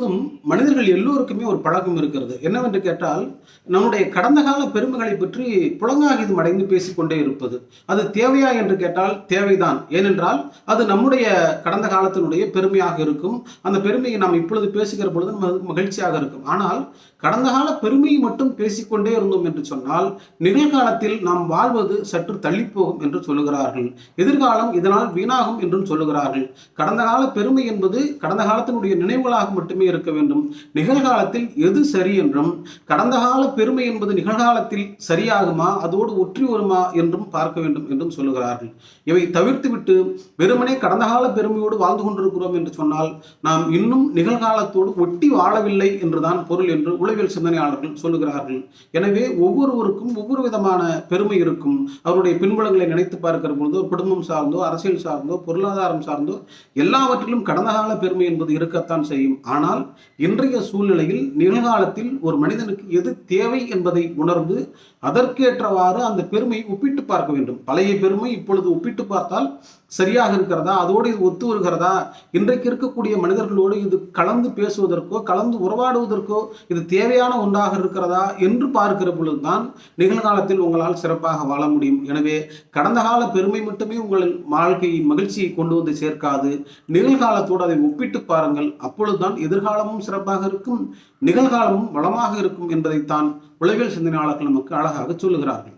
எப்பொழுதும் மனிதர்கள் எல்லோருக்குமே ஒரு பழக்கம் இருக்கிறது. என்னவென்று கேட்டால், நம்முடைய கடந்த கால பெருமைகளை பற்றி புலங்காகிதம் அடைந்து பேசிக்கொண்டே இருப்பது. அது தேவையா என்று கேட்டால் தேவைதான். ஏனென்றால், அது நம்முடைய கடந்த காலத்தினுடைய பெருமையாக இருக்கும். அந்த பெருமையை நாம் இப்பொழுது பேசுகிற பொழுது மகிழ்ச்சியாக இருக்கும். ஆனால் கடந்த கால பெருமையை மட்டும் பேசிக்கொண்டே இருந்தோம் என்று சொன்னால், நிகழ்காலத்தில் நாம் வாழ்வது சற்று தள்ளிப்போகும் என்று சொல்லுகிறார்கள். எதிர்காலம் இதனால் வீணாகும் என்றும் சொல்லுகிறார்கள். கடந்த கால பெருமை என்பது கடந்த காலத்தினுடைய நினைவுகளாக மட்டுமே இருக்க வேண்டும். நிகழ்காலத்தில் எது சரி என்றும், கடந்த கால பெருமை என்பது நிகழ்காலத்தில் சரியாகுமா, அதோடு ஒற்றி வருமா என்றும் பார்க்க வேண்டும் என்றும் சொல்லுகிறார்கள். இவை தவிர்த்துவிட்டு வெறுமனே கடந்த கால பெருமையோடு வாழ்ந்து கொண்டிருக்கிறோம் என்று சொன்னால், நாம் இன்னும் நிகழ்காலத்தோடு ஒட்டி வாழவில்லை என்றுதான் பொருள் என்று உளவியல் சிந்தனையாளர்கள் சொல்லுகிறார்கள். எனவே ஒவ்வொருவருக்கும் ஒவ்வொரு விதமான பெருமை இருக்கும். அவருடைய பின்புலங்களை நினைத்து பார்க்கிற பொழுதோ, குடும்பம் சார்ந்தோ, அரசியல் சார்ந்தோ, பொருளாதாரம் சார்ந்தோ எல்லாவற்றிலும் கடந்த கால பெருமை என்பது இருக்கத்தான் செய்யும். ஆனால் இன்றைய சூழ்நிலையில் நிகழ்காலத்தில் ஒரு மனிதனுக்கு எது தேவை என்பதை உணர்ந்து அதற்கேற்றவாறு அந்த பெருமையை ஒப்பிட்டு பார்க்க வேண்டும். பழைய பெருமை இப்பொழுது ஒப்பிட்டு பார்த்தால் சரியாக இருக்கிறதா, அதோடு இது ஒத்து வருகிறதா, இன்றைக்கு இருக்கக்கூடிய மனிதர்களோடு இது கலந்து பேசுவதற்கோ கலந்து உறவாடுவதற்கோ இது தேவையான ஒன்றாக இருக்கிறதா என்று பார்க்கிற பொழுதுதான் நிகழ்காலத்தில் உங்களால் சிறப்பாக வாழ முடியும். எனவே கடந்த கால பெருமை மட்டுமே உங்கள் வாழ்க்கையின் மகிழ்ச்சியை கொண்டு வந்து சேர்க்காது. நிகழ்காலத்தோடு அதை ஒப்பிட்டு பாருங்கள். அப்பொழுதுதான் எதிர்காலமும் சிறப்பாக இருக்கும், நிகழ்காலமும் வளமாக இருக்கும் என்பதைத்தான் உளவியல் சிந்தனையாளர்கள் நமக்கு அழகாக சொல்லுகிறார்கள்.